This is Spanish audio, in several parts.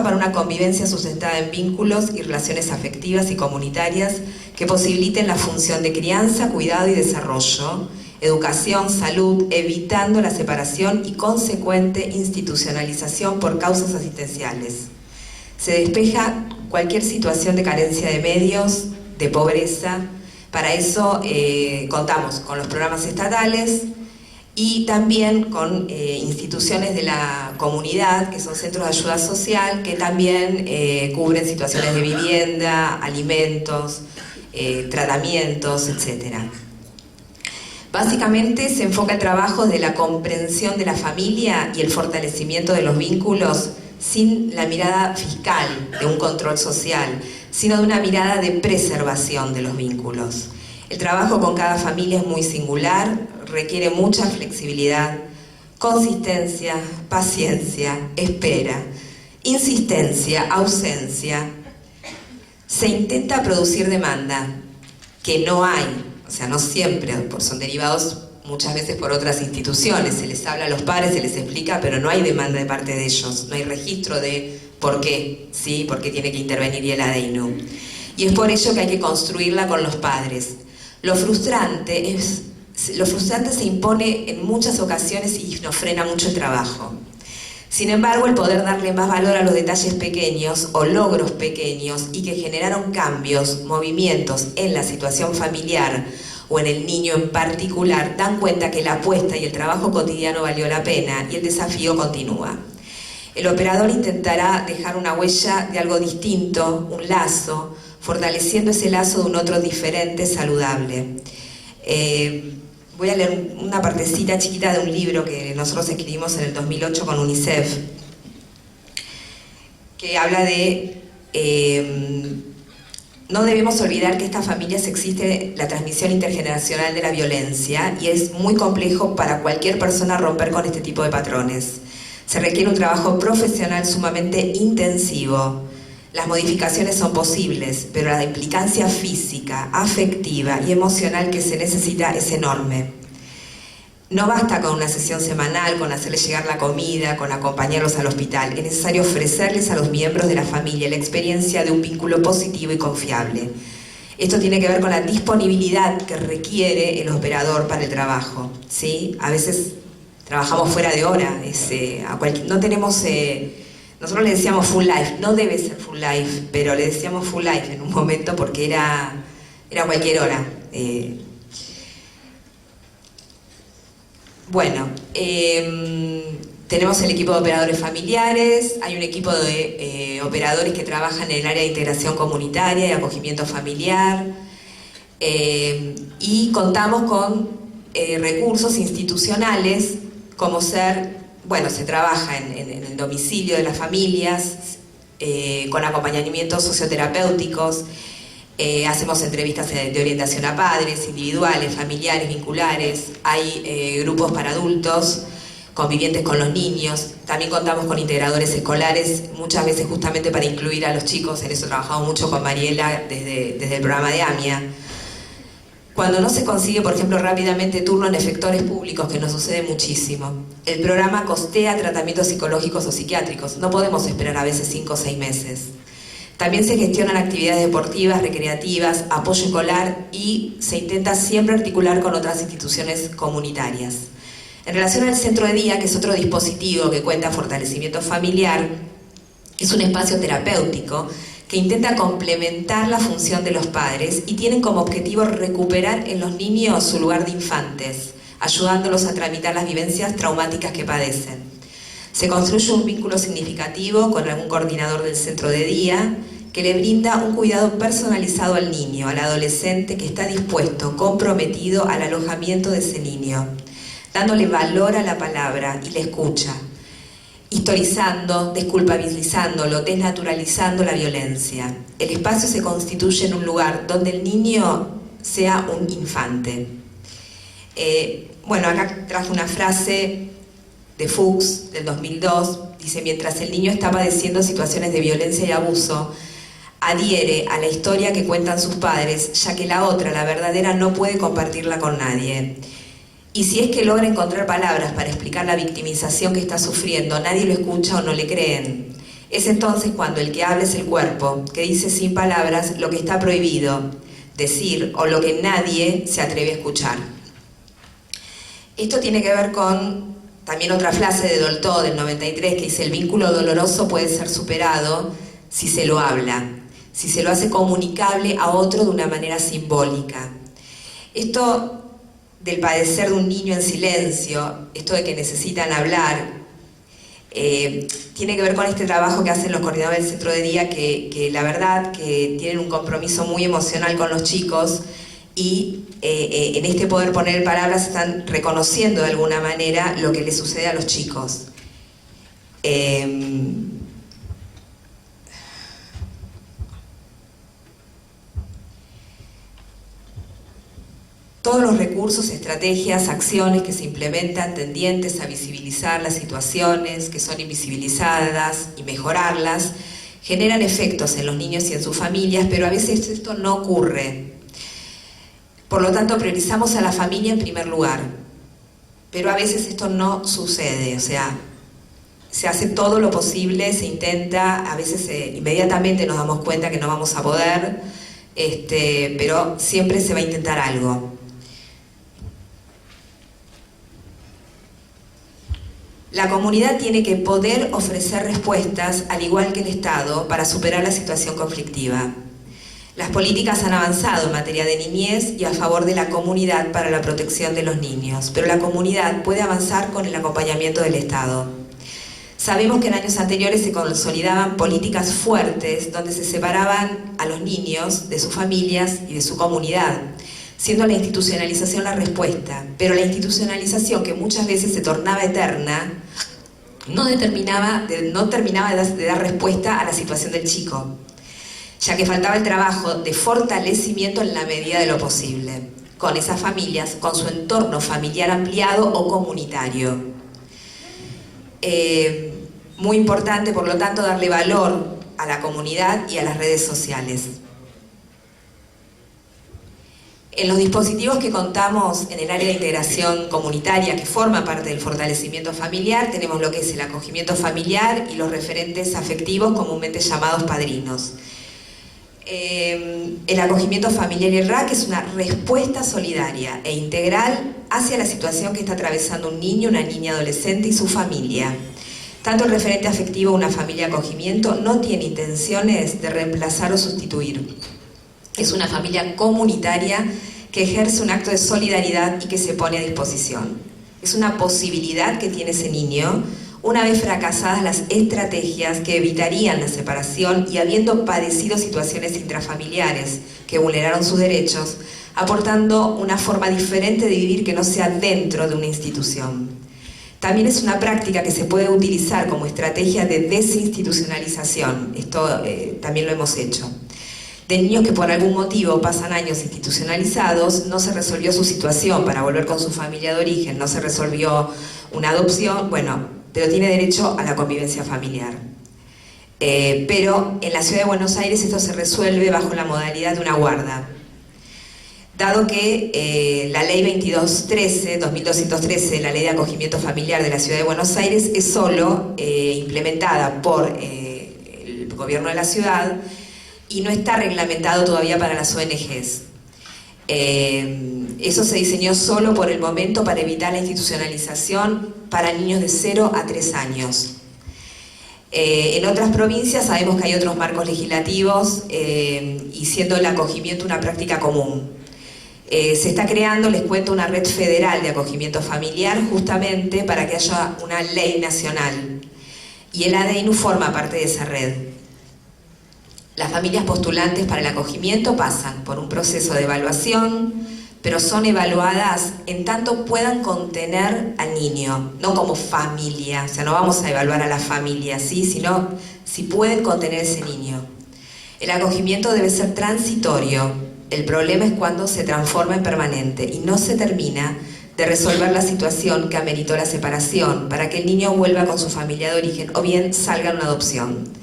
para una convivencia sustentada en vínculos y relaciones afectivas y comunitarias que posibiliten la función de crianza, cuidado y desarrollo, educación, salud, evitando la separación y consecuente institucionalización por causas asistenciales. Se despeja cualquier situación de carencia de medios, de pobreza. Para eso contamos con los programas estatales y también con instituciones de la comunidad, que son centros de ayuda social, que también cubren situaciones de vivienda, alimentos, tratamientos, etc. Básicamente se enfoca el trabajo de la comprensión de la familia y el fortalecimiento de los vínculos sin la mirada fiscal de un control social, sino de una mirada de preservación de los vínculos. El trabajo con cada familia es muy singular, requiere mucha flexibilidad, consistencia, paciencia, espera, insistencia, ausencia. Se intenta producir demanda, que no hay, o sea, no siempre, son derivados muchas veces por otras instituciones, se les habla a los padres, se les explica, pero no hay demanda de parte de ellos, no hay registro de por qué, ¿sí? Por qué tiene que intervenir el ADINU. Y es por ello que hay que construirla con los padres. Lo frustrante se impone en muchas ocasiones y nos frena mucho el trabajo. Sin embargo, el poder darle más valor a los detalles pequeños o logros pequeños y que generaron cambios, movimientos en la situación familiar o en el niño en particular, dan cuenta que la apuesta y el trabajo cotidiano valió la pena y el desafío continúa. El operador intentará dejar una huella de algo distinto, un lazo, fortaleciendo ese lazo de un otro diferente, saludable. Voy a leer una partecita chiquita de un libro que nosotros escribimos en el 2008 con UNICEF, que habla de no debemos olvidar que estas familias existe la transmisión intergeneracional de la violencia y es muy complejo para cualquier persona romper con este tipo de patrones. Se requiere un trabajo profesional sumamente intensivo. Las modificaciones son posibles, pero la implicancia física, afectiva y emocional que se necesita es enorme. No basta con una sesión semanal, con hacerles llegar la comida, con acompañarlos al hospital. Es necesario ofrecerles a los miembros de la familia la experiencia de un vínculo positivo y confiable. Esto tiene que ver con la disponibilidad que requiere el operador para el trabajo, ¿sí? A veces trabajamos fuera de hora, no tenemos... Nosotros le decíamos full life, no debe ser full life, pero le decíamos full life en un momento porque era cualquier hora. Bueno, tenemos el equipo de operadores familiares, hay un equipo de operadores que trabajan en el área de integración comunitaria y acogimiento familiar, y contamos con recursos institucionales como ser... Bueno, se trabaja en el domicilio de las familias, con acompañamientos socioterapéuticos, hacemos entrevistas de orientación a padres, individuales, familiares, vinculares, hay grupos para adultos, convivientes con los niños, también contamos con integradores escolares, muchas veces justamente para incluir a los chicos, en eso trabajamos mucho con Mariela desde el programa de AMIA. Cuando no se consigue, por ejemplo, rápidamente turno en efectores públicos, que nos sucede muchísimo, el programa costea tratamientos psicológicos o psiquiátricos. No podemos esperar a veces 5 o 6 meses. También se gestionan actividades deportivas, recreativas, apoyo escolar y se intenta siempre articular con otras instituciones comunitarias. En relación al centro de día, que es otro dispositivo que cuenta fortalecimiento familiar, es un espacio terapéutico que intenta complementar la función de los padres y tienen como objetivo recuperar en los niños su lugar de infantes, ayudándolos a tramitar las vivencias traumáticas que padecen. Se construye un vínculo significativo con algún coordinador del centro de día que le brinda un cuidado personalizado al niño, al adolescente que está dispuesto, comprometido al alojamiento de ese niño, dándole valor a la palabra y la escucha, historizando, desculpabilizándolo, desnaturalizando la violencia. El espacio se constituye en un lugar donde el niño sea un infante. Bueno, acá traje una frase de Fuchs del 2002, dice: mientras el niño está padeciendo situaciones de violencia y abuso, adhiere a la historia que cuentan sus padres, ya que la otra, la verdadera, no puede compartirla con nadie. Y si es que logra encontrar palabras para explicar la victimización que está sufriendo, nadie lo escucha o no le creen. Es entonces cuando el que habla es el cuerpo, que dice sin palabras lo que está prohibido decir o lo que nadie se atreve a escuchar. Esto tiene que ver con también otra frase de Dolto del 93 que dice: el vínculo doloroso puede ser superado si se lo habla, si se lo hace comunicable a otro de una manera simbólica. Esto del padecer de un niño en silencio, esto de que necesitan hablar, tiene que ver con este trabajo que hacen los coordinadores del centro de día, que la verdad que tienen un compromiso muy emocional con los chicos y en este poder poner palabras están reconociendo de alguna manera lo que les sucede a los chicos. Todos los recursos, estrategias, acciones que se implementan tendientes a visibilizar las situaciones que son invisibilizadas y mejorarlas, generan efectos en los niños y en sus familias, pero a veces esto no ocurre. Por lo tanto, priorizamos a la familia en primer lugar, pero a veces esto no sucede, o sea, se hace todo lo posible, se intenta, a veces inmediatamente nos damos cuenta que no vamos a poder, pero siempre se va a intentar algo. La comunidad tiene que poder ofrecer respuestas, al igual que el Estado, para superar la situación conflictiva. Las políticas han avanzado en materia de niñez y a favor de la comunidad para la protección de los niños, pero la comunidad puede avanzar con el acompañamiento del Estado. Sabemos que en años anteriores se consolidaban políticas fuertes donde se separaban a los niños de sus familias y de su comunidad, siendo la institucionalización la respuesta, pero la institucionalización, que muchas veces se tornaba eterna, no terminaba de dar respuesta a la situación del chico, ya que faltaba el trabajo de fortalecimiento en la medida de lo posible, con esas familias, con su entorno familiar ampliado o comunitario. Muy importante, por lo tanto, darle valor a la comunidad y a las redes sociales. En los dispositivos que contamos en el área de integración comunitaria, que forma parte del fortalecimiento familiar, tenemos lo que es el acogimiento familiar y los referentes afectivos, comúnmente llamados padrinos. El acogimiento familiar y el RAC es una respuesta solidaria e integral hacia la situación que está atravesando un niño, una niña, adolescente y su familia. Tanto el referente afectivo, una familia de acogimiento, no tiene intenciones de reemplazar o sustituir. Es una familia comunitaria que ejerce un acto de solidaridad y que se pone a disposición. Es una posibilidad que tiene ese niño, una vez fracasadas las estrategias que evitarían la separación y habiendo padecido situaciones intrafamiliares que vulneraron sus derechos, aportando una forma diferente de vivir que no sea dentro de una institución. También es una práctica que se puede utilizar como estrategia de desinstitucionalización. Esto también lo hemos hecho. De niños que por algún motivo pasan años institucionalizados, no se resolvió su situación para volver con su familia de origen, no se resolvió una adopción, bueno, pero tiene derecho a la convivencia familiar. Pero en la Ciudad de Buenos Aires esto se resuelve bajo la modalidad de una guarda. Dado que la ley 2213, la ley de acogimiento familiar de la Ciudad de Buenos Aires, es solo implementada por el gobierno de la ciudad y no está reglamentado todavía para las ONGs. Eso se diseñó solo por el momento para evitar la institucionalización para niños de 0 a 3 años. En otras provincias sabemos que hay otros marcos legislativos y siendo el acogimiento una práctica común. Se está creando, les cuento, una red federal de acogimiento familiar justamente para que haya una ley nacional. Y el ADINU forma parte de esa red. Las familias postulantes para el acogimiento pasan por un proceso de evaluación, pero son evaluadas en tanto puedan contener al niño, no como familia, o sea, no vamos a evaluar a la familia, ¿sí? Sino si pueden contener ese niño. El acogimiento debe ser transitorio. El problema es cuando se transforma en permanente y no se termina de resolver la situación que ameritó la separación para que el niño vuelva con su familia de origen o bien salga en una adopción.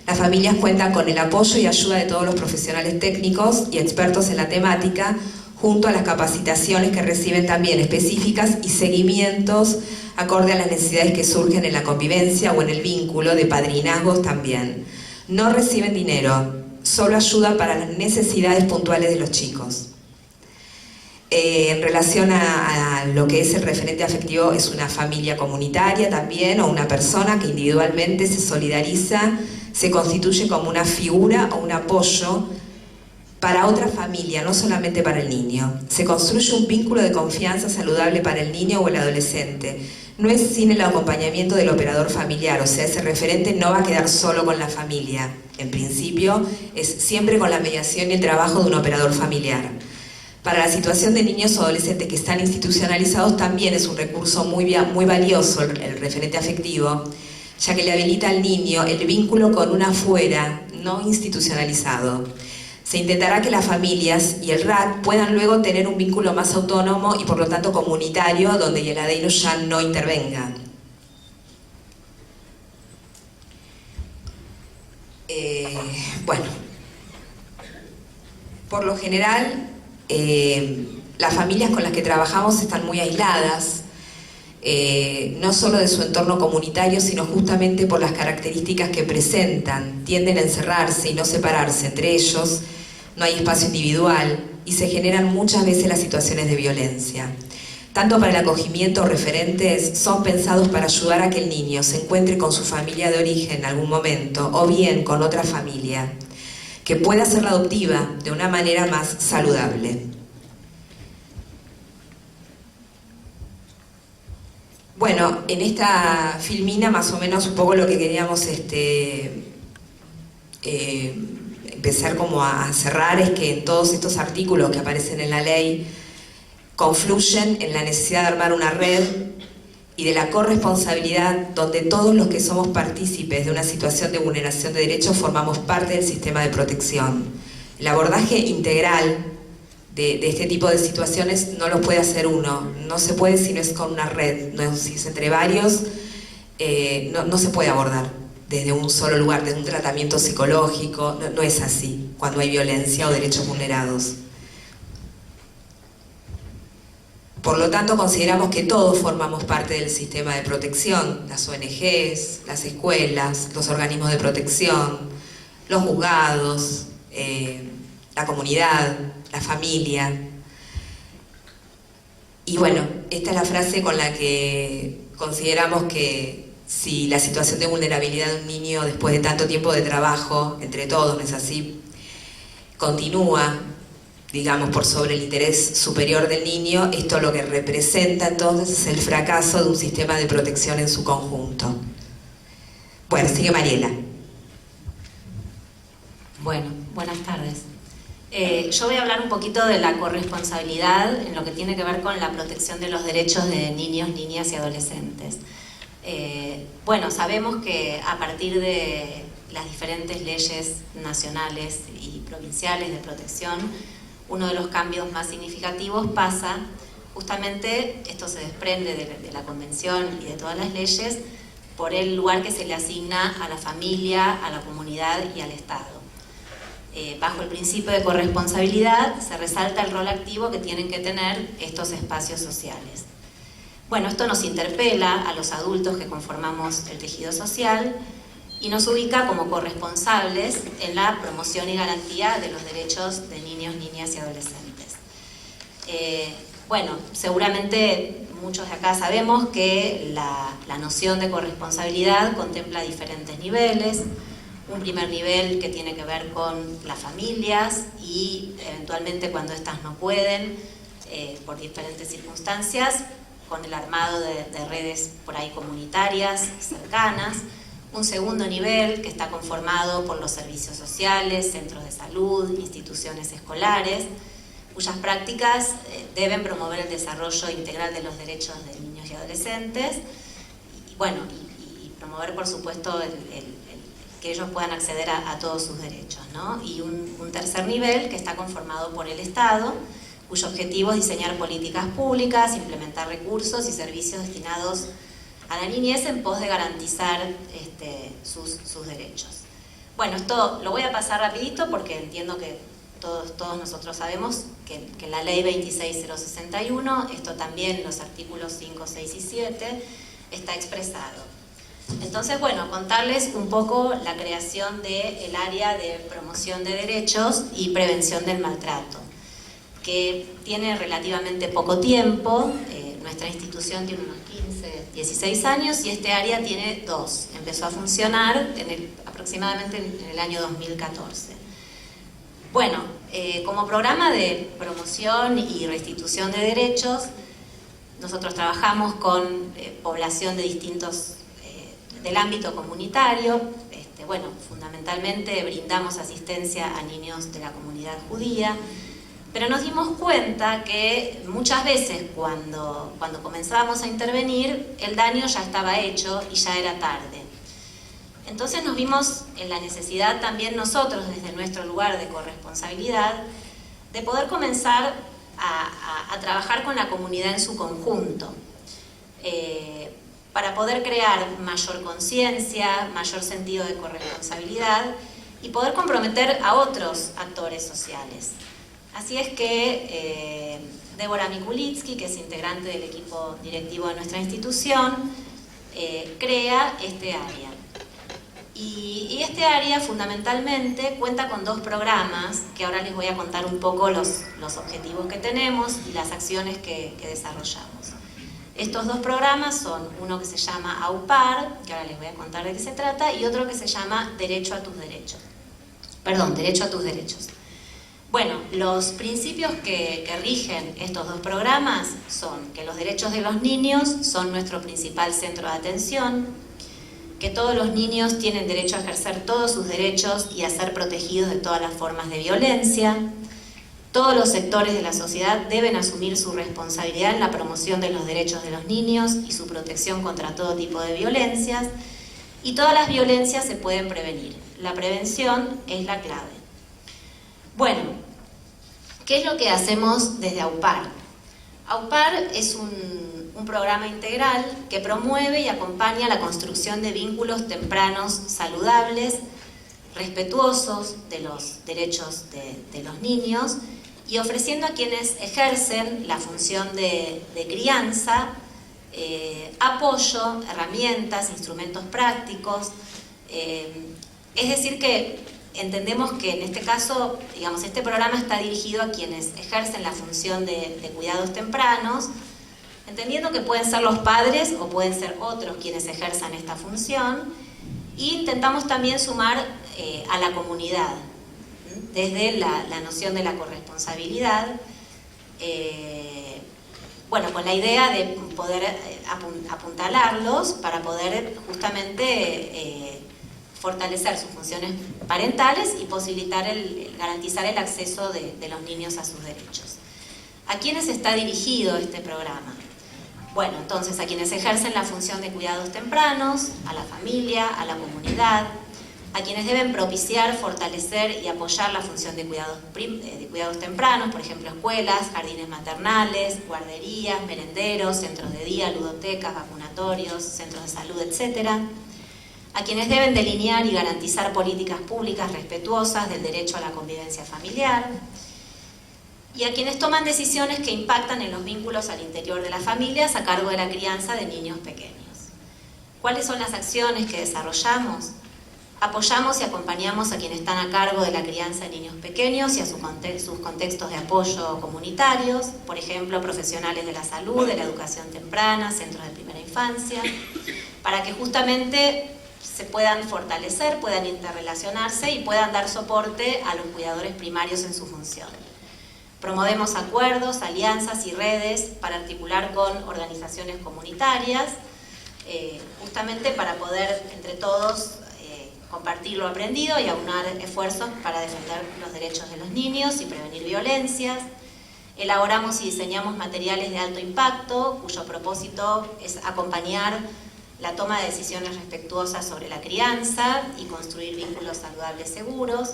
Las familias cuentan con el apoyo y ayuda de todos los profesionales técnicos y expertos en la temática, junto a las capacitaciones que reciben también específicas y seguimientos acorde a las necesidades que surgen en la convivencia o en el vínculo de padrinazgos también. No reciben dinero, solo ayuda para las necesidades puntuales de los chicos. En relación a lo que es el referente afectivo, es una familia comunitaria también, o una persona que individualmente se solidariza, se constituye como una figura o un apoyo para otra familia, no solamente para el niño. Se construye un vínculo de confianza saludable para el niño o el adolescente. No es sin el acompañamiento del operador familiar, o sea, ese referente no va a quedar solo con la familia. En principio, es siempre con la mediación y el trabajo de un operador familiar. Para la situación de niños o adolescentes que están institucionalizados también es un recurso muy valioso el referente afectivo, ya que le habilita al niño el vínculo con un afuera no institucionalizado. Se intentará que las familias y el RAC puedan luego tener un vínculo más autónomo y por lo tanto comunitario, donde el ADEINO ya no intervenga. Bueno, por lo general, las familias con las que trabajamos están muy aisladas, no solo de su entorno comunitario, sino justamente por las características que presentan. Tienden a encerrarse y no separarse entre ellos, no hay espacio individual y se generan muchas veces las situaciones de violencia. Tanto para el acogimiento o referentes son pensados para ayudar a que el niño se encuentre con su familia de origen en algún momento o bien con otra familia, que pueda ser la adoptiva de una manera más saludable. Bueno, en esta filmina más o menos un poco lo que queríamos empezar como a cerrar es que en todos estos artículos que aparecen en la ley confluyen en la necesidad de armar una red y de la corresponsabilidad donde todos los que somos partícipes de una situación de vulneración de derechos formamos parte del sistema de protección. El abordaje integral de este tipo de situaciones no lo puede hacer uno, no se puede si no es con una red, no es, si es entre varios, no se puede abordar desde un solo lugar, desde un tratamiento psicológico, no es así cuando hay violencia o derechos vulnerados. Por lo tanto, consideramos que todos formamos parte del sistema de protección, las ONGs, las escuelas, los organismos de protección, los juzgados, la comunidad, la familia. Y bueno, esta es la frase con la que consideramos que si la situación de vulnerabilidad de un niño después de tanto tiempo de trabajo, entre todos, ¿no es así?, continúa, digamos, por sobre el interés superior del niño, esto lo que representa entonces es el fracaso de un sistema de protección en su conjunto. Bueno, sigue Mariela. Bueno, buenas tardes. Yo voy a hablar un poquito de la corresponsabilidad en lo que tiene que ver con la protección de los derechos de niños, niñas y adolescentes. Bueno, sabemos que a partir de las diferentes leyes nacionales y provinciales de protección, uno de los cambios más significativos pasa, justamente, esto se desprende de la Convención y de todas las leyes, por el lugar que se le asigna a la familia, a la comunidad y al Estado. Bajo el principio de corresponsabilidad se resalta el rol activo que tienen que tener estos espacios sociales. Bueno, esto nos interpela a los adultos que conformamos el tejido social y nos ubica como corresponsables en la promoción y garantía de los derechos de niños, niñas y adolescentes. Bueno, seguramente muchos de acá sabemos que la noción de corresponsabilidad contempla diferentes niveles. Un primer nivel que tiene que ver con las familias y eventualmente cuando éstas no pueden, por diferentes circunstancias, con el armado de redes por ahí comunitarias, cercanas. Un segundo nivel que está conformado por los servicios sociales, centros de salud, instituciones escolares, cuyas prácticas deben promover el desarrollo integral de los derechos de niños y adolescentes y, bueno, y promover, por supuesto, que ellos puedan acceder a todos sus derechos, ¿no? Y un tercer nivel que está conformado por el Estado, cuyo objetivo es diseñar políticas públicas, implementar recursos y servicios destinados a la niñez en pos de garantizar sus derechos. Bueno, esto lo voy a pasar rapidito porque entiendo que todos nosotros sabemos que la ley 26061, esto también en los artículos 5, 6 y 7, está expresado. Entonces, bueno, contarles un poco la creación del área de promoción de derechos y prevención del maltrato, que tiene relativamente poco tiempo. Nuestra institución tiene unos 15, 16 años y este área tiene 2. Empezó a funcionar aproximadamente en el año 2014. Bueno, como programa de promoción y restitución de derechos, nosotros trabajamos con población de distintos, del ámbito comunitario. Bueno, fundamentalmente brindamos asistencia a niños de la comunidad judía, pero nos dimos cuenta que muchas veces cuando comenzábamos a intervenir, el daño ya estaba hecho y ya era tarde. Entonces nos vimos en la necesidad también nosotros, desde nuestro lugar de corresponsabilidad, de poder comenzar a trabajar con la comunidad en su conjunto, para poder crear mayor conciencia, mayor sentido de corresponsabilidad y poder comprometer a otros actores sociales. Así es que Débora Mikulitsky, que es integrante del equipo directivo de nuestra institución, crea este área. Y este área fundamentalmente cuenta con 2 programas, que ahora les voy a contar un poco los objetivos que tenemos y las acciones que desarrollamos. Estos 2 programas son uno que se llama AUPAR, que ahora les voy a contar de qué se trata, y otro que se llama Derecho a tus derechos. Perdón, Derecho a tus derechos. Bueno, los principios que rigen estos 2 programas son que los derechos de los niños son nuestro principal centro de atención, que todos los niños tienen derecho a ejercer todos sus derechos y a ser protegidos de todas las formas de violencia. Todos los sectores de la sociedad deben asumir su responsabilidad en la promoción de los derechos de los niños y su protección contra todo tipo de violencias. Y todas las violencias se pueden prevenir. La prevención es la clave. Bueno, ¿qué es lo que hacemos desde AUPAR? AUPAR es un programa integral que promueve y acompaña la construcción de vínculos tempranos saludables, respetuosos de los derechos de los niños y ofreciendo a quienes ejercen la función de crianza apoyo, herramientas, instrumentos prácticos. Es decir que entendemos que en este caso, digamos, este programa está dirigido a quienes ejercen la función de cuidados tempranos, entendiendo que pueden ser los padres o pueden ser otros quienes ejerzan esta función, e intentamos también sumar a la comunidad, desde la noción de la corresponsabilidad, bueno, con la idea de poder apuntalarlos para poder justamente fortalecer sus funciones parentales y posibilitar garantizar el acceso de los niños a sus derechos. ¿A quiénes está dirigido este programa? Bueno, entonces a quienes ejercen la función de cuidados tempranos, a la familia, a la comunidad, a quienes deben propiciar, fortalecer y apoyar la función de cuidados tempranos, por ejemplo, escuelas, jardines maternales, guarderías, merenderos, centros de día, ludotecas, vacunatorios, centros de salud, etc. A quienes deben delinear y garantizar políticas públicas respetuosas del derecho a la convivencia familiar, y a quienes toman decisiones que impactan en los vínculos al interior de las familias a cargo de la crianza de niños pequeños. ¿Cuáles son las acciones que desarrollamos? Apoyamos y acompañamos a quienes están a cargo de la crianza de niños pequeños y a sus contextos de apoyo comunitarios, por ejemplo, profesionales de la salud, de la educación temprana, centros de primera infancia, para que justamente se puedan fortalecer, puedan interrelacionarse y puedan dar soporte a los cuidadores primarios en su función. Promovemos acuerdos, alianzas y redes para articular con organizaciones comunitarias, justamente para poder entre todos compartir lo aprendido y aunar esfuerzos para defender los derechos de los niños y prevenir violencias. Elaboramos y diseñamos materiales de alto impacto, cuyo propósito es acompañar la toma de decisiones respetuosas sobre la crianza y construir vínculos saludables seguros,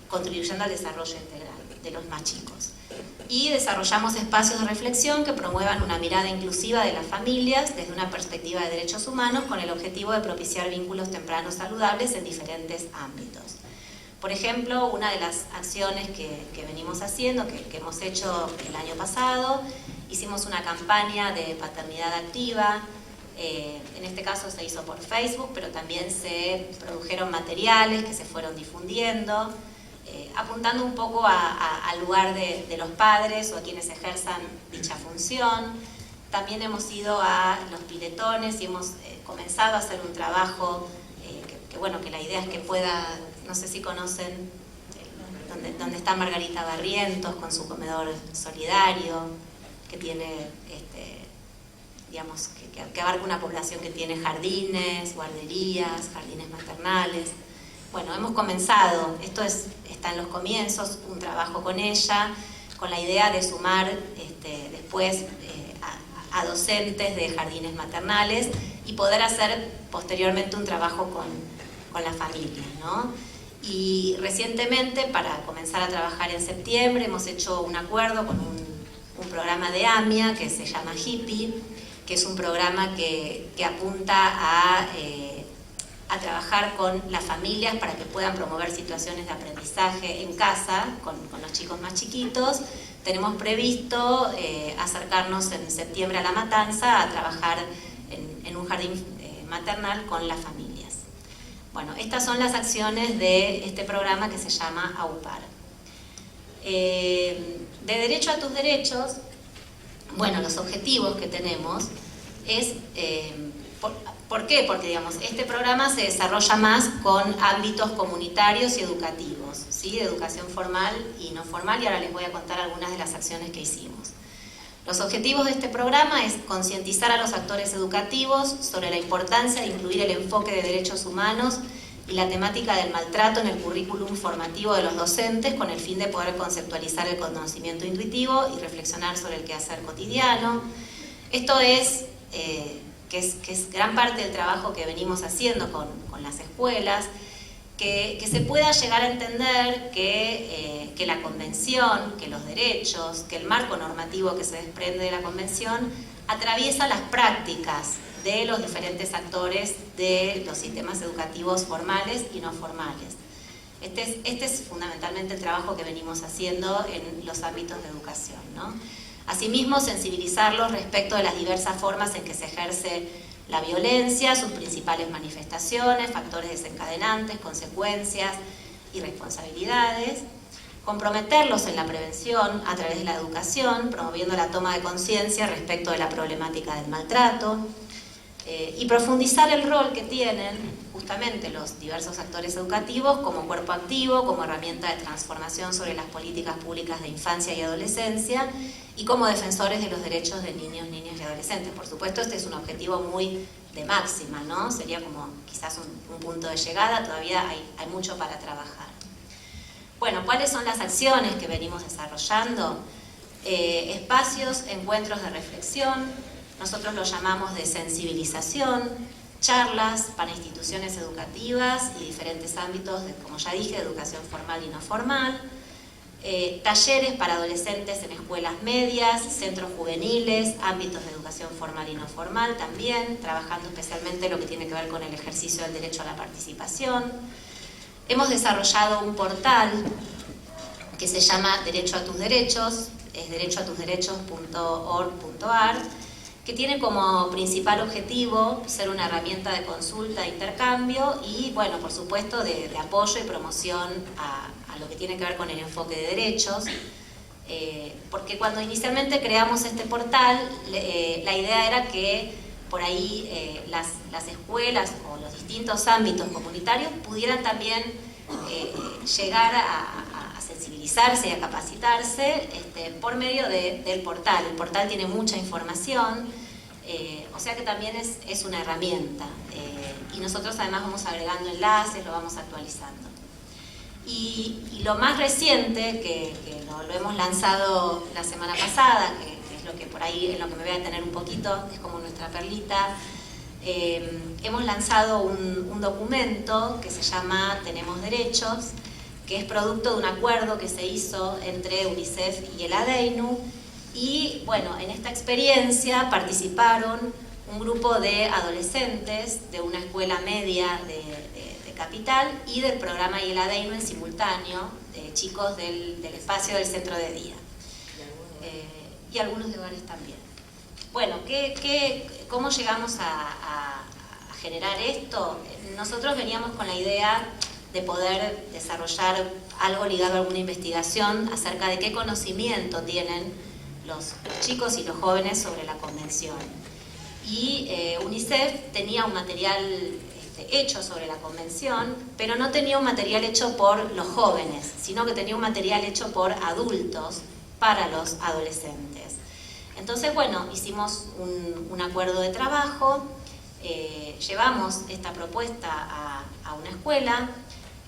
contribuyendo al desarrollo integral de los más chicos. Y desarrollamos espacios de reflexión que promuevan una mirada inclusiva de las familias desde una perspectiva de derechos humanos con el objetivo de propiciar vínculos tempranos saludables en diferentes ámbitos. Por ejemplo, una de las acciones que venimos haciendo, que hemos hecho el año pasado, hicimos una campaña de paternidad activa. En este caso se hizo por Facebook, pero también se produjeron materiales que se fueron difundiendo, apuntando un poco al lugar de los padres o a quienes ejerzan dicha función. También hemos ido a los piletones y hemos comenzado a hacer un trabajo que la idea es que pueda, no sé si conocen, donde está Margarita Barrientos con su comedor solidario, que tiene, digamos, que abarca una población que tiene jardines, guarderías, jardines maternales. Bueno, hemos comenzado, está en los comienzos, un trabajo con ella, con la idea de sumar después a docentes de jardines maternales y poder hacer posteriormente un trabajo con la familia, ¿no? Y recientemente, para comenzar a trabajar en septiembre, hemos hecho un acuerdo con un programa de AMIA que se llama Hippie, que es un programa que apunta a trabajar con las familias para que puedan promover situaciones de aprendizaje en casa con los chicos más chiquitos. Tenemos previsto acercarnos en septiembre a La Matanza a trabajar en un jardín maternal con las familias. Bueno, estas son las acciones de este programa que se llama AUPAR. De Derecho a tus Derechos, bueno, los objetivos que tenemos es... ¿Por qué? Porque, digamos, este programa se desarrolla más con ámbitos comunitarios y educativos, ¿sí? De educación formal y no formal, y ahora les voy a contar algunas de las acciones que hicimos. Los objetivos de este programa es concientizar a los actores educativos sobre la importancia de incluir el enfoque de derechos humanos y la temática del maltrato en el currículum formativo de los docentes, con el fin de poder conceptualizar el conocimiento intuitivo y reflexionar sobre el quehacer cotidiano. Esto es... que es gran parte del trabajo que venimos haciendo con las escuelas, que se pueda llegar a entender que la convención, que los derechos, que el marco normativo que se desprende de la convención atraviesa las prácticas de los diferentes actores de los sistemas educativos formales y no formales. Este es fundamentalmente el trabajo que venimos haciendo en los ámbitos de educación, ¿no? Asimismo, sensibilizarlos respecto de las diversas formas en que se ejerce la violencia, sus principales manifestaciones, factores desencadenantes, consecuencias y responsabilidades. Comprometerlos en la prevención a través de la educación, promoviendo la toma de conciencia respecto de la problemática del maltrato. Y profundizar el rol que tienen justamente los diversos actores educativos como cuerpo activo, como herramienta de transformación sobre las políticas públicas de infancia y adolescencia y como defensores de los derechos de niños, niñas y adolescentes. Por supuesto, este es un objetivo muy de máxima, ¿no? Sería como quizás un punto de llegada, todavía hay mucho para trabajar. Bueno, ¿cuáles son las acciones que venimos desarrollando? Espacios, encuentros de reflexión. Nosotros lo llamamos de sensibilización, charlas para instituciones educativas y diferentes ámbitos, como ya dije, de educación formal y no formal, talleres para adolescentes en escuelas medias, centros juveniles, ámbitos de educación formal y no formal también, trabajando especialmente lo que tiene que ver con el ejercicio del derecho a la participación. Hemos desarrollado un portal que se llama Derecho a tus Derechos, es derechoatusderechos.org.ar, que tiene como principal objetivo ser una herramienta de consulta e intercambio y, bueno, por supuesto, de apoyo y promoción a lo que tiene que ver con el enfoque de derechos, porque cuando inicialmente creamos este portal, la idea era que por ahí las escuelas o los distintos ámbitos comunitarios pudieran también llegar a sensibilizarse y a capacitarse por medio del portal. El portal tiene mucha información, o sea que también es una herramienta, y nosotros además vamos agregando enlaces, lo vamos actualizando. Y lo más reciente, que lo hemos lanzado la semana pasada, que es lo que por ahí en lo que me voy a detener un poquito, es como nuestra perlita, hemos lanzado un documento que se llama Tenemos Derechos, que es producto de un acuerdo que se hizo entre UNICEF y el ADEINU, y bueno, en esta experiencia participaron un grupo de adolescentes de una escuela media de Capital y del programa IELADEINO en simultáneo de chicos del espacio del centro de día. Y algunos de hogares también. Bueno, ¿cómo llegamos a generar esto? Nosotros veníamos con la idea de poder desarrollar algo ligado a alguna investigación acerca de qué conocimiento tienen los chicos y los jóvenes sobre la Convención. Y UNICEF tenía un material hecho sobre la Convención, pero no tenía un material hecho por los jóvenes, sino que tenía un material hecho por adultos para los adolescentes. Entonces, bueno, hicimos un acuerdo de trabajo, llevamos esta propuesta a una escuela.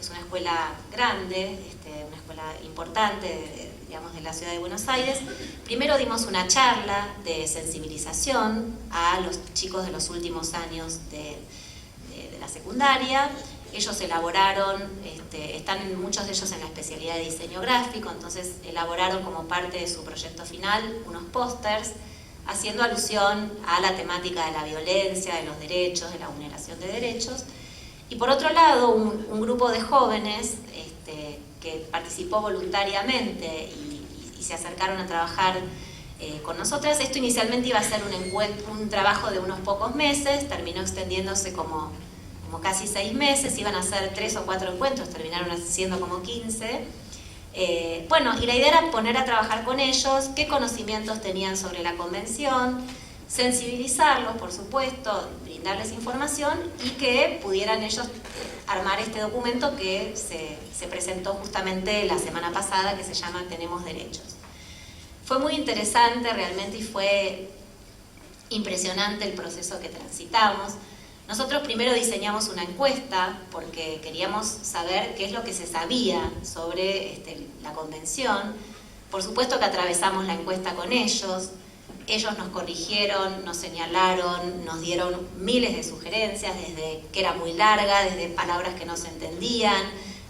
Es una escuela grande, una escuela importante, digamos, de la ciudad de Buenos Aires. Primero dimos una charla de sensibilización a los chicos de los últimos años de la secundaria. Ellos elaboraron, están muchos de ellos en la especialidad de diseño gráfico, entonces elaboraron como parte de su proyecto final unos pósters haciendo alusión a la temática de la violencia, de los derechos, de la vulneración de derechos. Y por otro lado, un grupo de jóvenes que participó voluntariamente y se acercaron a trabajar con nosotras. Esto inicialmente iba a ser un trabajo de unos pocos meses, terminó extendiéndose como casi 6 meses, iban a ser 3 o 4 encuentros, terminaron siendo como 15. Bueno, y la idea era poner a trabajar con ellos qué conocimientos tenían sobre la Convención, sensibilizarlos, por supuesto, brindarles información y que pudieran ellos armar este documento que se presentó justamente la semana pasada, que se llama Tenemos Derechos. Fue muy interesante realmente y fue impresionante el proceso que transitamos. Nosotros primero diseñamos una encuesta porque queríamos saber qué es lo que se sabía sobre la Convención. Por supuesto que atravesamos la encuesta con ellos. Ellos nos corrigieron, nos señalaron, nos dieron miles de sugerencias, desde que era muy larga, desde palabras que no se entendían,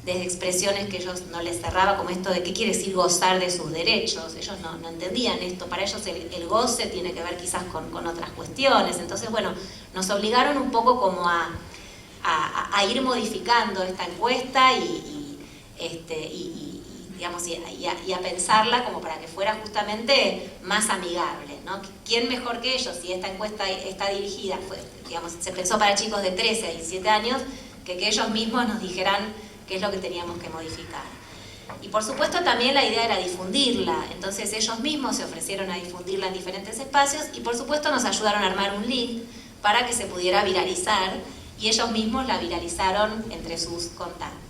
desde expresiones que ellos no les cerraba, como esto de qué quiere decir gozar de sus derechos. Ellos no entendían esto, para ellos el goce tiene que ver quizás con otras cuestiones. Entonces, bueno, nos obligaron un poco como a ir modificando esta encuesta y a pensarla como para que fuera justamente más amigable, ¿no? ¿Quién mejor que ellos? Si esta encuesta está dirigida, se pensó para chicos de 13 a 17 años, que ellos mismos nos dijeran qué es lo que teníamos que modificar. Y por supuesto también la idea era difundirla, entonces ellos mismos se ofrecieron a difundirla en diferentes espacios y por supuesto nos ayudaron a armar un link para que se pudiera viralizar y ellos mismos la viralizaron entre sus contactos.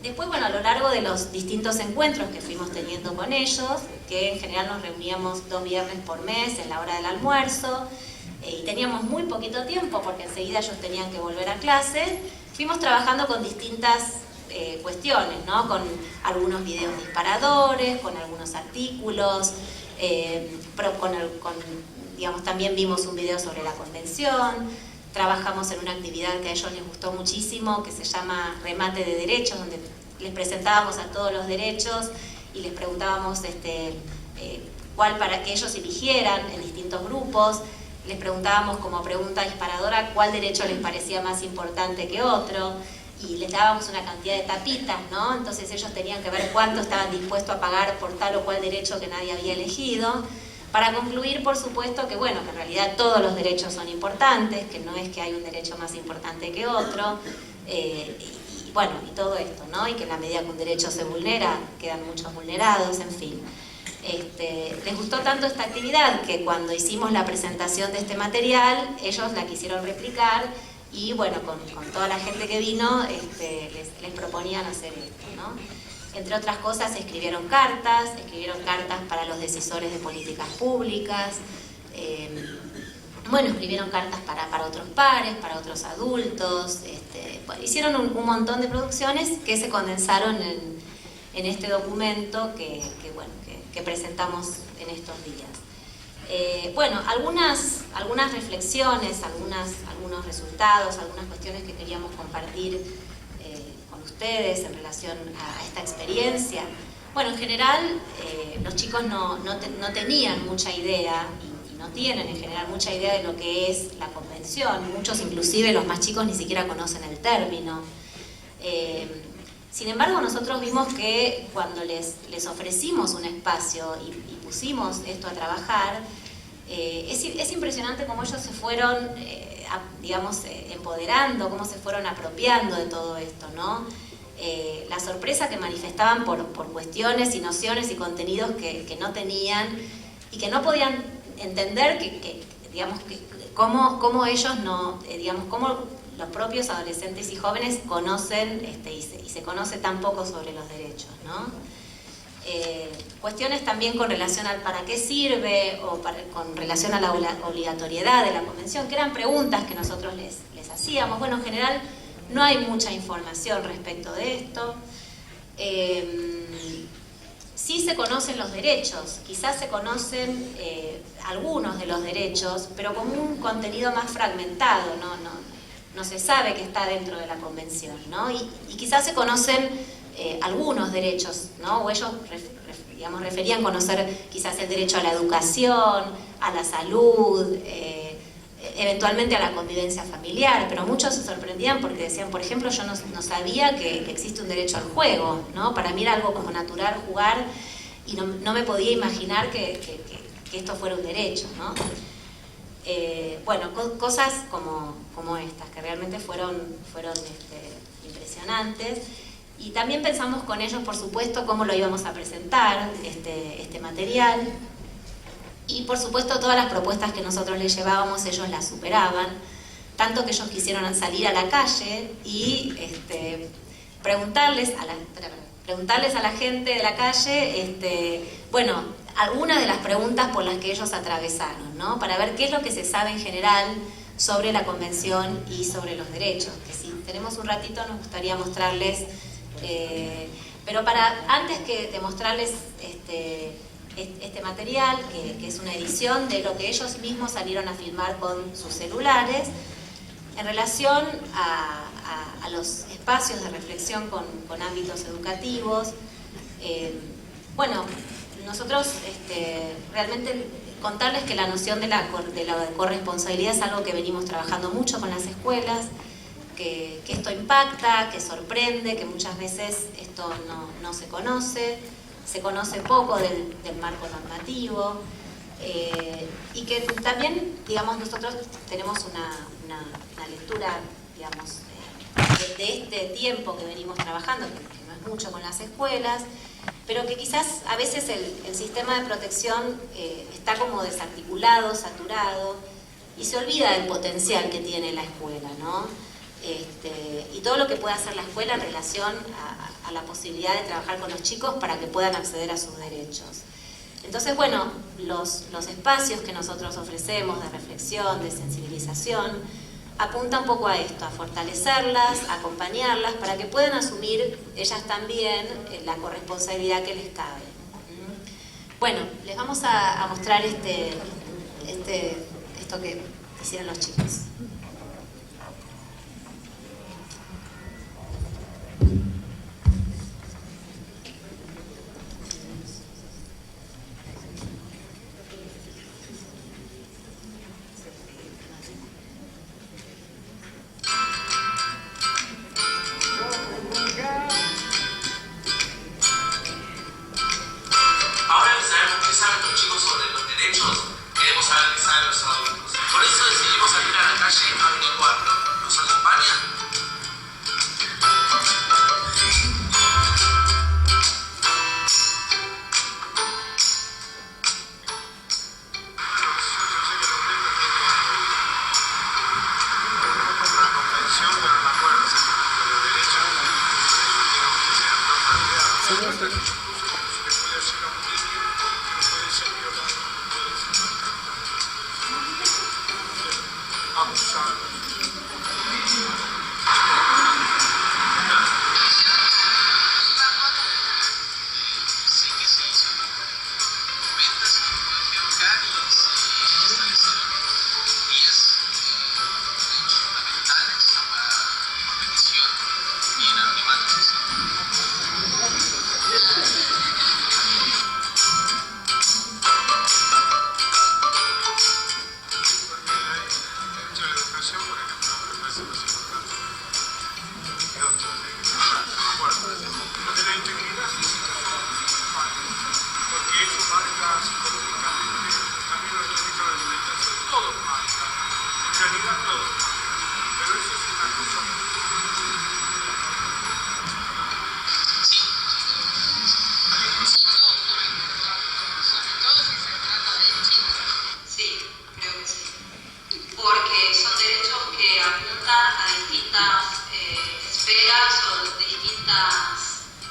Después, bueno, a lo largo de los distintos encuentros que fuimos teniendo con ellos, que en general nos reuníamos 2 viernes por mes en la hora del almuerzo, y teníamos muy poquito tiempo porque enseguida ellos tenían que volver a clase, fuimos trabajando con distintas cuestiones, ¿no? Con algunos videos disparadores, con algunos artículos, digamos, también vimos un video sobre la Convención. Trabajamos en una actividad que a ellos les gustó muchísimo, que se llama Remate de Derechos, donde les presentábamos a todos los derechos y les preguntábamos cuál para que ellos eligieran en distintos grupos. Les preguntábamos como pregunta disparadora cuál derecho les parecía más importante que otro y les dábamos una cantidad de tapitas, ¿no? Entonces ellos tenían que ver cuánto estaban dispuestos a pagar por tal o cual derecho que nadie había elegido. Para concluir, por supuesto, que bueno, que en realidad todos los derechos son importantes, que no es que hay un derecho más importante que otro, y bueno, y todo esto, ¿no? Y que en la medida que un derecho se vulnera, quedan muchos vulnerados, en fin. Les gustó tanto esta actividad que cuando hicimos la presentación de este material, ellos la quisieron replicar y bueno, con toda la gente que vino, les proponían hacer esto, ¿no? Entre otras cosas, escribieron cartas para los decisores de políticas públicas, bueno, escribieron cartas para otros pares, para otros adultos, bueno, hicieron un montón de producciones que se condensaron en este documento que presentamos en estos días. Bueno, algunas reflexiones, algunos resultados, algunas cuestiones que queríamos compartir con ustedes en relación a esta experiencia. Bueno, en general los chicos no tenían mucha idea y no tienen en general mucha idea de lo que es la convención. Muchos, inclusive los más chicos, ni siquiera conocen el término. Sin embargo, nosotros vimos que cuando les ofrecimos un espacio y pusimos esto a trabajar, es impresionante cómo ellos se fueron, digamos, empoderando, cómo se fueron apropiando de todo esto, ¿no? La sorpresa que manifestaban por cuestiones y nociones y contenidos que no tenían y que no podían entender digamos, cómo ellos no, digamos, cómo los propios adolescentes y jóvenes conocen y se conoce tan poco sobre los derechos, ¿no? Cuestiones también con relación al para qué sirve o con relación a la obligatoriedad de la convención, que eran preguntas que nosotros les hacíamos. Bueno, en general no hay mucha información respecto de esto. Sí se conocen los derechos, quizás se conocen algunos de los derechos, pero con un contenido más fragmentado, no se sabe que está dentro de la convención, ¿no? Y quizás se conocen algunos derechos, ¿no? O ellos digamos, referían conocer quizás el derecho a la educación, a la salud, eventualmente a la convivencia familiar, pero muchos se sorprendían porque decían, por ejemplo, yo no sabía que existe un derecho al juego, ¿no? Para mí era algo como natural jugar y no me podía imaginar que esto fuera un derecho, ¿no? Bueno, cosas como estas, que realmente fueron impresionantes. Y también pensamos con ellos, por supuesto, cómo lo íbamos a presentar, este material. Y por supuesto todas las propuestas que nosotros les llevábamos, ellos las superaban, tanto que ellos quisieron salir a la calle y preguntarles a la gente de la calle, bueno, algunas de las preguntas por las que ellos atravesaron, ¿no? Para ver qué es lo que se sabe en general sobre la convención y sobre los derechos, que si tenemos un ratito nos gustaría mostrarles, pero antes de mostrarles este material, que es una edición de lo que ellos mismos salieron a filmar con sus celulares, en relación a los espacios de reflexión con ámbitos educativos. Bueno, nosotros realmente contarles que la noción de la corresponsabilidad es algo que venimos trabajando mucho con las escuelas, que esto impacta, que sorprende, que muchas veces esto no se conoce poco del marco normativo, y que también, digamos, nosotros tenemos una lectura, digamos, de este tiempo que venimos trabajando, que no es mucho con las escuelas, pero que quizás a veces el sistema de protección está como desarticulado, saturado, y se olvida del potencial que tiene la escuela, ¿no? Y todo lo que puede hacer la escuela en relación a la posibilidad de trabajar con los chicos para que puedan acceder a sus derechos. Entonces, bueno, los espacios que nosotros ofrecemos de reflexión, de sensibilización, apuntan un poco a esto, a fortalecerlas, a acompañarlas, para que puedan asumir ellas también la corresponsabilidad que les cabe. Bueno, les vamos a mostrar esto que hicieron los chicos.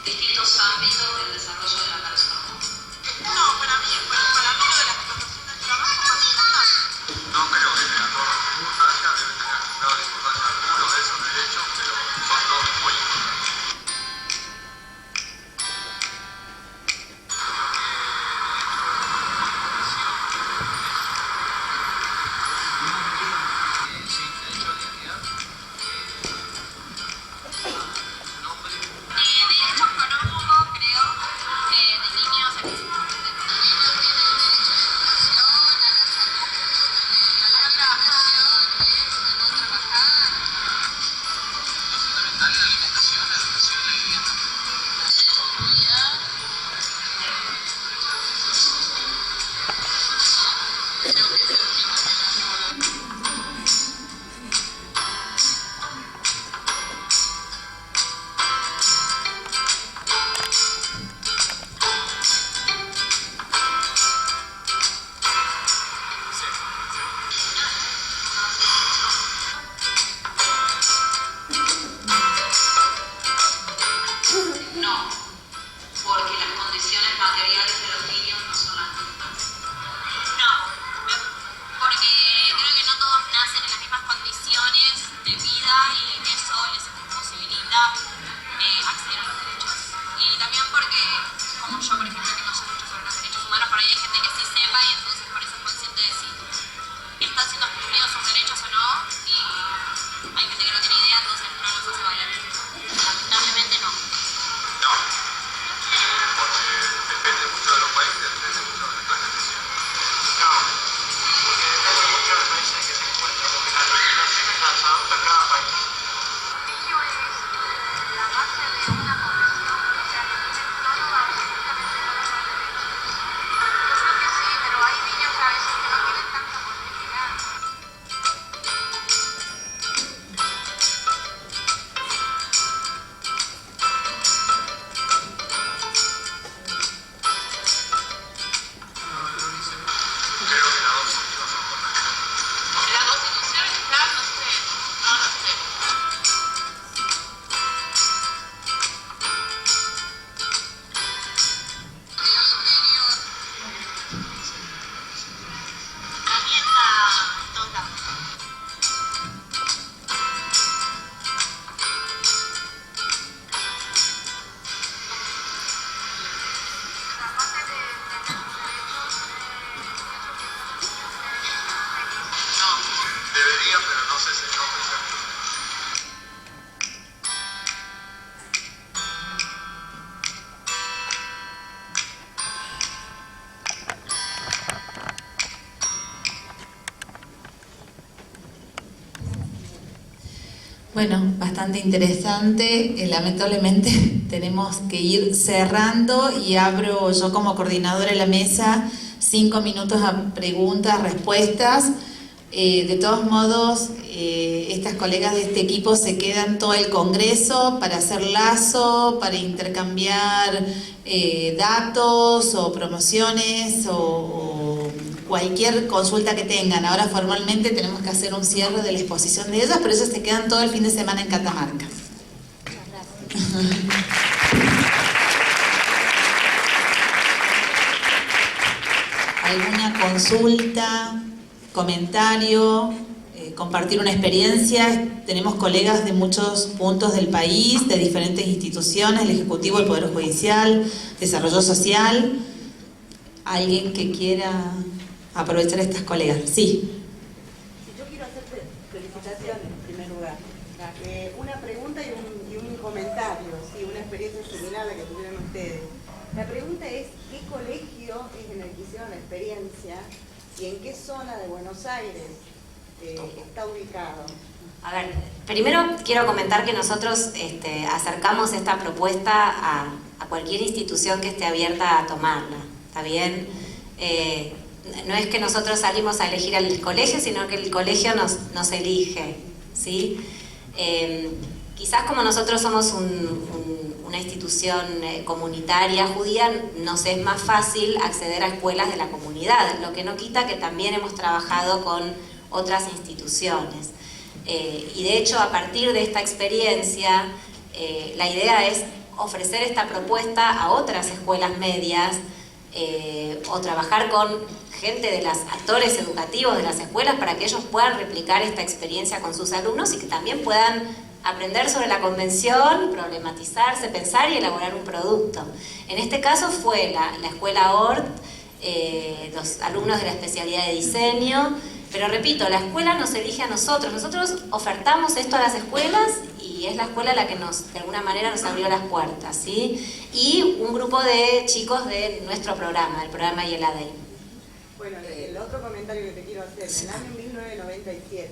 distintos ámbitos del desarrollo de la persona. No, para mí lo de la explotación del trabajo más importante. No creo que tenga toda la importancia, debe tener grado de importancia algunos de esos derechos, pero son todos muy importantes. Bueno, bastante interesante. Lamentablemente tenemos que ir cerrando y abro yo como coordinadora de la mesa 5 minutos a preguntas, respuestas. De todos modos, estas colegas de este equipo se quedan todo el congreso para hacer lazo, para intercambiar datos o promociones o cualquier consulta que tengan. Ahora formalmente tenemos que hacer un cierre de la exposición de ellas, pero ellas se quedan todo el fin de semana en Catamarca. Muchas gracias. ¿Alguna consulta, comentario, compartir una experiencia? Tenemos colegas de muchos puntos del país, de diferentes instituciones, el Ejecutivo, el Poder Judicial, Desarrollo Social. ¿Alguien que quiera aprovechar a estas colegas? Sí. Yo quiero hacerte felicitaciones en primer lugar. Una pregunta y un comentario, sí, una experiencia similar a la que tuvieron ustedes. La pregunta es, ¿qué colegio es en el que hicieron la experiencia y en qué zona de Buenos Aires está ubicado? A ver, primero quiero comentar que nosotros acercamos esta propuesta a cualquier institución que esté abierta a tomarla, ¿está bien? No es que nosotros salimos a elegir al colegio, sino que el colegio nos elige, ¿sí? Quizás como nosotros somos una institución comunitaria judía, nos es más fácil acceder a escuelas de la comunidad, lo que no quita que también hemos trabajado con otras instituciones. Y de hecho, a partir de esta experiencia, La idea es ofrecer esta propuesta a otras escuelas medias o trabajar con gente de los actores educativos de las escuelas para que ellos puedan replicar esta experiencia con sus alumnos y que también puedan aprender sobre la convención, problematizarse, pensar y elaborar un producto. En este caso fue la escuela ORT, los alumnos de la especialidad de diseño, pero repito, la escuela nos elige a nosotros. Nosotros ofertamos esto a las escuelas y es la escuela la que de alguna manera nos abrió las puertas, ¿sí? Y un grupo de chicos de nuestro programa, el programa YELADEI. Bueno, el otro comentario que te quiero hacer, en el año 1997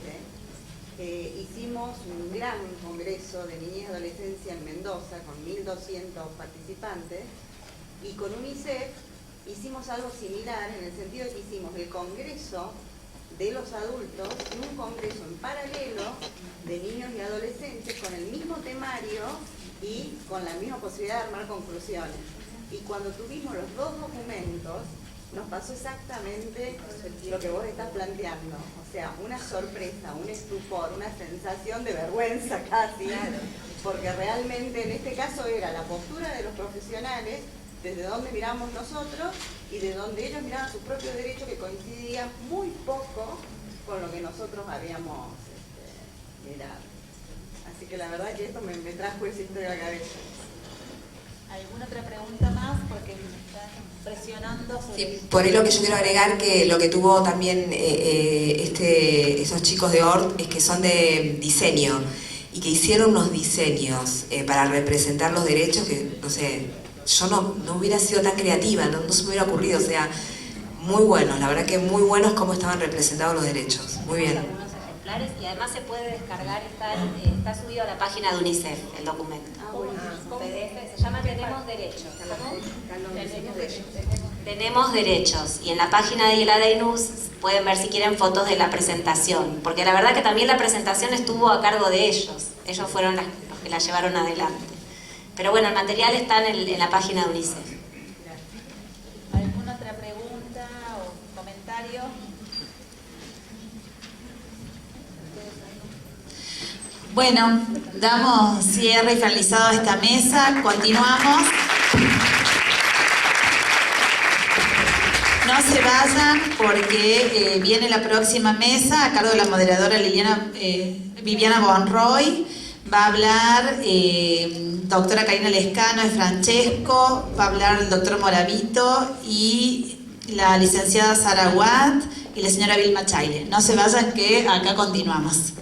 hicimos un gran congreso de niñez y adolescencia en Mendoza con 1.200 participantes y con UNICEF hicimos algo similar en el sentido de que hicimos el congreso de los adultos y un congreso en paralelo de niños y adolescentes con el mismo temario y con la misma posibilidad de armar conclusiones. Y cuando tuvimos los dos documentos, nos pasó exactamente lo que vos estás planteando. O sea, una sorpresa, un estupor, una sensación de vergüenza casi, porque realmente en este caso era la postura de los profesionales, desde donde miramos nosotros y de donde ellos miraban sus propios derechos que coincidían muy poco con lo que nosotros habíamos mirado. Así que la verdad que esto me trajo esa historia a la cabeza. ¿Alguna otra pregunta más? Porque me está presionando sobre... Sí, por ahí lo que yo quiero agregar, que lo que tuvo también esos chicos de ORT es que son de diseño y que hicieron unos diseños para representar los derechos que, no sé, yo no hubiera sido tan creativa, no se me hubiera ocurrido, o sea, muy buenos, la verdad que muy buenos cómo estaban representados los derechos, muy bien. Algunos ejemplares y además se puede descargar, está subido a la página de UNICEF el documento. PDF, se llama Tenemos Derechos. Tenemos Derechos. Y en la página de YELADEI News pueden ver si quieren fotos de la presentación, porque la verdad que también la presentación estuvo a cargo de ellos. Ellos fueron los que la llevaron adelante. Pero bueno, el material está en la página de UNICEF. ¿Alguna otra pregunta o comentario? Bueno, damos cierre y finalizado a esta mesa. Continuamos. No se vayan porque viene la próxima mesa a cargo de la moderadora Viviana Bonroy. Va a hablar doctora Karina Lescano de Francesco, va a hablar el doctor Moravito y la licenciada Sara Watt y la señora Vilma Chaile. No se vayan que acá continuamos.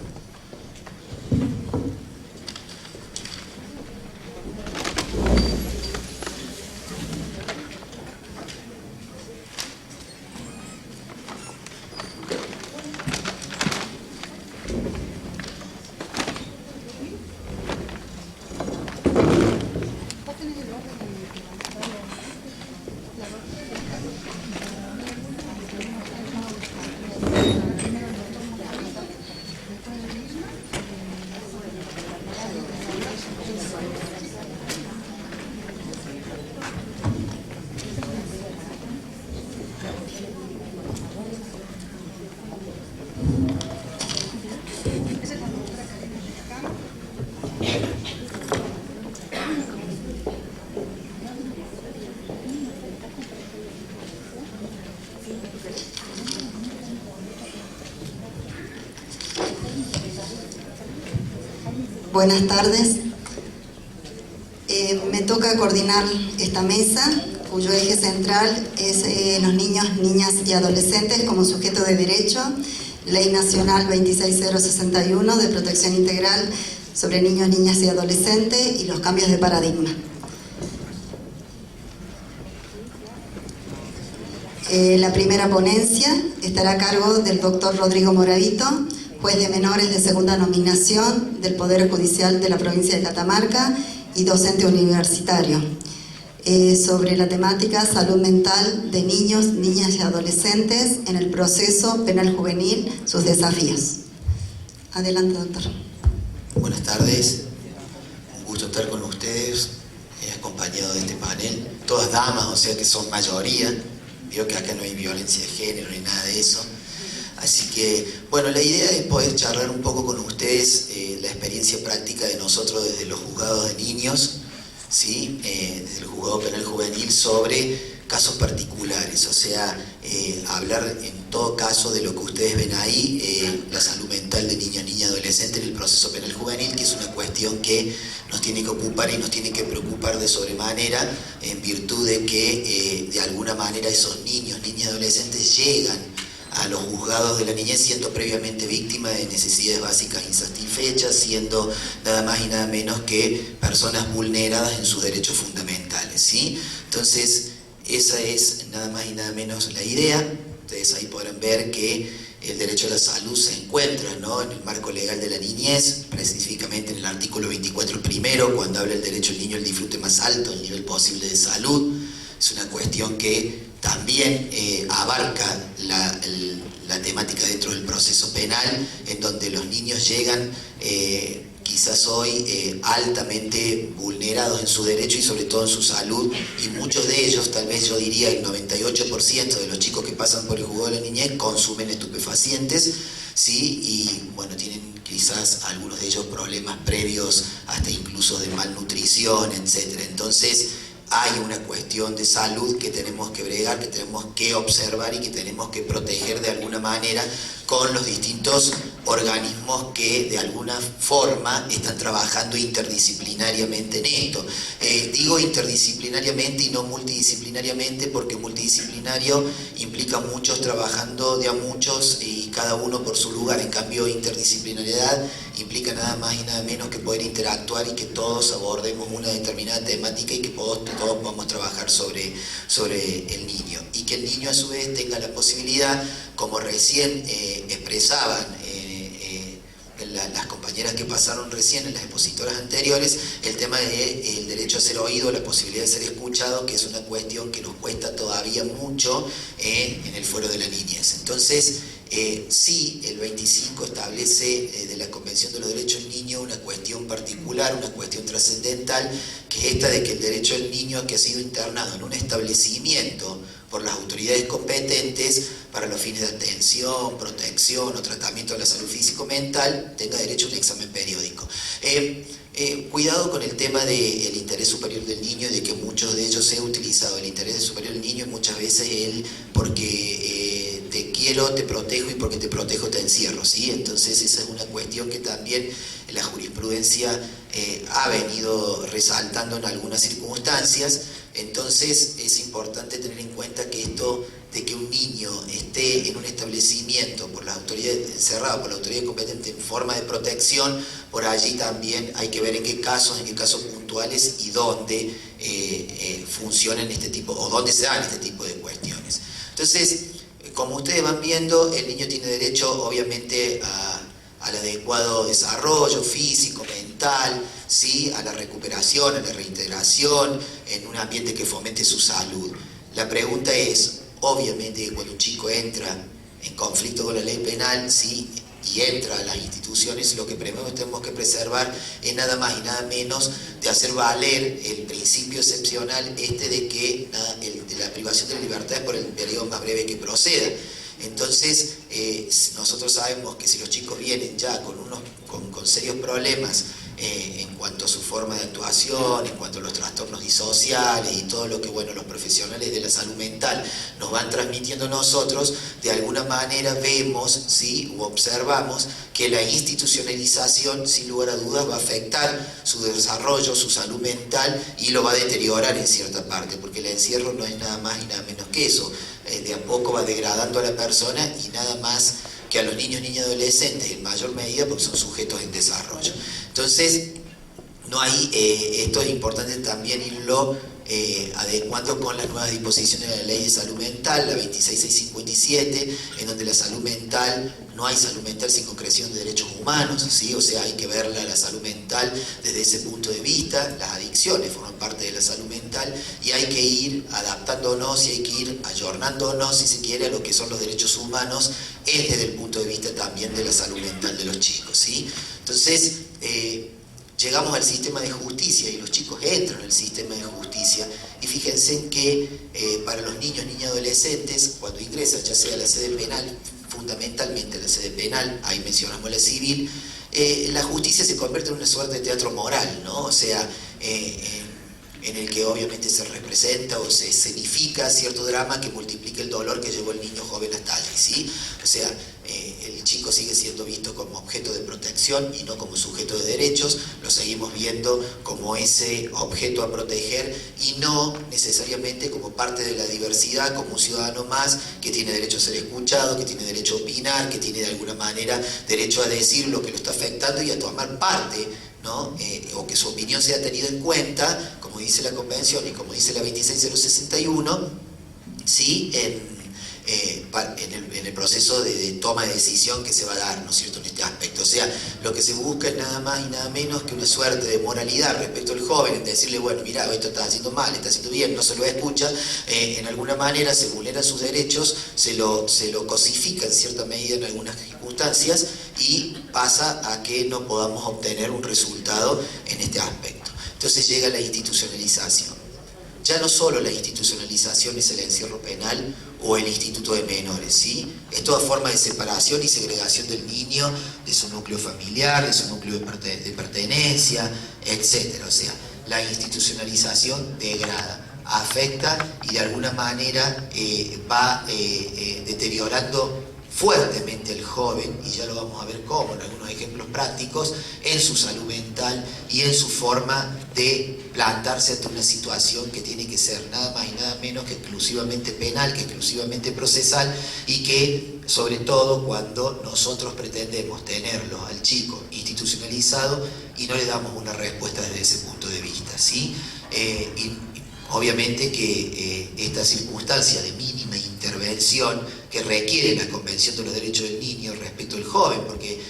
Buenas tardes. Me toca coordinar esta mesa, cuyo eje central es los niños, niñas y adolescentes como sujeto de derecho, Ley Nacional 26061 de Protección Integral sobre niños, niñas y adolescentes y los cambios de paradigma. La primera ponencia estará a cargo del doctor Rodrigo Moravito, juez de menores de segunda nominación del Poder Judicial de la provincia de Catamarca y docente universitario, sobre la temática salud mental de niños, niñas y adolescentes en el proceso penal juvenil, sus desafíos. Adelante, doctor. Buenas tardes, un gusto estar con ustedes, acompañado de este panel, todas damas, o sea que son mayoría. Veo que acá no hay violencia de género ni nada de eso. Así que, bueno, la idea es poder charlar un poco con ustedes la experiencia práctica de nosotros desde los juzgados de niños, ¿sí? Desde el juzgado penal juvenil sobre casos particulares, o sea, hablar en todo caso de lo que ustedes ven ahí, la salud mental de niño, niña, adolescente en el proceso penal juvenil, que es una cuestión que nos tiene que ocupar y nos tiene que preocupar de sobremanera, en virtud de que de alguna manera esos niños, niñas, adolescentes llegan a los juzgados de la niñez siendo previamente víctimas de necesidades básicas insatisfechas, siendo nada más y nada menos que personas vulneradas en sus derechos fundamentales, ¿sí? Entonces, esa es nada más y nada menos la idea. Ustedes ahí podrán ver que el derecho a la salud se encuentra, ¿no?, en el marco legal de la niñez, específicamente en el artículo 24 primero, cuando habla del derecho del niño al disfrute más alto, el nivel posible de salud. Es una cuestión que también abarca la temática dentro del proceso penal, en donde los niños llegan quizás hoy altamente vulnerados en su derecho y sobre todo en su salud, y muchos de ellos, tal vez yo diría el 98% de los chicos que pasan por el juzgado de la niñez consumen estupefacientes, ¿sí? Y bueno, tienen quizás algunos de ellos problemas previos, hasta incluso de malnutrición, etc. Entonces, hay una cuestión de salud que tenemos que bregar, que tenemos que observar y que tenemos que proteger de alguna manera con los distintos organismos que de alguna forma están trabajando interdisciplinariamente en esto. Digo interdisciplinariamente y no multidisciplinariamente, porque multidisciplinario implica muchos trabajando de a muchos y cada uno por su lugar. En cambio, interdisciplinariedad implica nada más y nada menos que poder interactuar y que todos abordemos una determinada temática y que todos podamos trabajar sobre el niño. Y que el niño a su vez tenga la posibilidad, como recién expresaban las compañeras que pasaron recién en las expositoras anteriores, el tema del derecho a ser oído, la posibilidad de ser escuchado, que es una cuestión que nos cuesta todavía mucho en el fuero de la niñez. Entonces, sí, el 25 establece de la Convención de los Derechos del Niño una cuestión particular, una cuestión trascendental, que es esta de que el derecho del niño que ha sido internado en un establecimiento por las autoridades competentes para los fines de atención, protección o tratamiento de la salud físico-mental tenga derecho a un examen periódico. Cuidado con el tema del interés superior del niño y de que muchos de ellos se ha utilizado el interés superior del niño, y muchas veces él porque te quiero, te protejo, y porque te protejo te encierro, ¿sí? Entonces esa es una cuestión que también la jurisprudencia ha venido resaltando en algunas circunstancias. Entonces es importante tener en cuenta que esto de que un niño esté en un establecimiento por las autoridades, encerrado por la autoridad competente en forma de protección, por allí también hay que ver en qué casos puntuales y dónde funcionan este tipo, o dónde se dan este tipo de cuestiones. Entonces, como ustedes van viendo, el niño tiene derecho obviamente al adecuado desarrollo físico, mental, ¿sí?, a la recuperación, a la reintegración, en un ambiente que fomente su salud. La pregunta es, obviamente, que cuando un chico entra en conflicto con la ley penal, ¿sí?, y entra a las instituciones, lo que primero tenemos que preservar es nada más y nada menos de hacer valer el principio excepcional de que de la privación de la libertad es por el periodo más breve que proceda. Entonces, nosotros sabemos que si los chicos vienen ya con serios problemas en cuanto a su forma de actuación, en cuanto a los trastornos disociales y todo lo que, bueno, los profesionales de la salud mental nos van transmitiendo a nosotros, de alguna manera vemos, ¿sí?, u observamos que la institucionalización, sin lugar a dudas, va a afectar su desarrollo, su salud mental, y lo va a deteriorar en cierta parte, porque el encierro no es nada más y nada menos que eso. De a poco va degradando a la persona, y nada más que a los niños, niñas y adolescentes en mayor medida, porque son sujetos en desarrollo. Entonces, no hay, esto es importante también irlo adecuando con las nuevas disposiciones de la Ley de Salud Mental, la 26657, en donde la salud mental, no hay salud mental sin concreción de derechos humanos, ¿sí? O sea, hay que verla la salud mental desde ese punto de vista. Las adicciones forman parte de la salud mental, y hay que ir adaptándonos y hay que ir ayornándonos, si se quiere, a lo que son los derechos humanos, es desde el punto de vista también de la salud mental de los chicos, ¿sí? Entonces, llegamos al sistema de justicia y los chicos entran al sistema de justicia, y fíjense en que para los niños, niñas y adolescentes, cuando ingresan ya sea a la sede penal fundamentalmente la sede penal, ahí mencionamos la civil, la justicia se convierte en una suerte de teatro moral, ¿no? O sea, en el que obviamente se representa o se escenifica cierto drama que multiplica el dolor que llevó el niño joven hasta allí, ¿sí? O sea, el chico sigue siendo visto como objeto de protección y no como sujeto de derechos, lo seguimos viendo como ese objeto a proteger y no necesariamente como parte de la diversidad, como un ciudadano más que tiene derecho a ser escuchado, que tiene derecho a opinar, que tiene de alguna manera derecho a decir lo que lo está afectando y a tomar parte, ¿no? O que su opinión sea tenida en cuenta, como dice la Convención y como dice la 26061, ¿sí? En el proceso de toma de decisión que se va a dar, ¿no es cierto?, en este aspecto. O sea, lo que se busca es nada más y nada menos que una suerte de moralidad respecto al joven, en decirle, bueno, mira, esto está haciendo mal, está haciendo bien, no se lo escucha, en alguna manera se vulneran sus derechos, se lo cosifica en cierta medida en algunas circunstancias y pasa a que no podamos obtener un resultado en este aspecto. Entonces llega la institucionalización. Ya no solo la institucionalización es el encierro penal o el instituto de menores, ¿sí? Es toda forma de separación y segregación del niño, de su núcleo familiar, de su núcleo de pertenencia, etc. O sea, la institucionalización degrada, afecta y de alguna manera va deteriorando fuertemente al joven, y ya lo vamos a ver cómo en algunos ejemplos prácticos, en su salud mental y en su forma de plantarse ante una situación que tiene que ser nada más y nada menos que exclusivamente penal, que exclusivamente procesal, y que sobre todo cuando nosotros pretendemos tenerlo al chico institucionalizado y no le damos una respuesta desde ese punto de vista, ¿sí? Obviamente que esta circunstancia de mínima intervención que requiere la Convención de los Derechos del Niño respecto al joven, porque,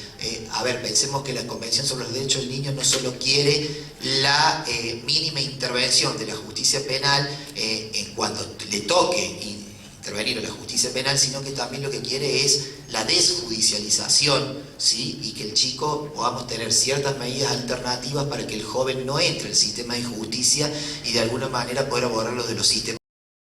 a ver, pensemos que la Convención sobre los Derechos del Niño no solo quiere la mínima intervención de la justicia penal cuando le toque intervenir en la justicia penal, sino que también lo que quiere es la desjudicialización, ¿sí? Y que el chico podamos tener ciertas medidas alternativas para que el joven no entre al sistema de justicia y de alguna manera poder abordarlo de los sistemas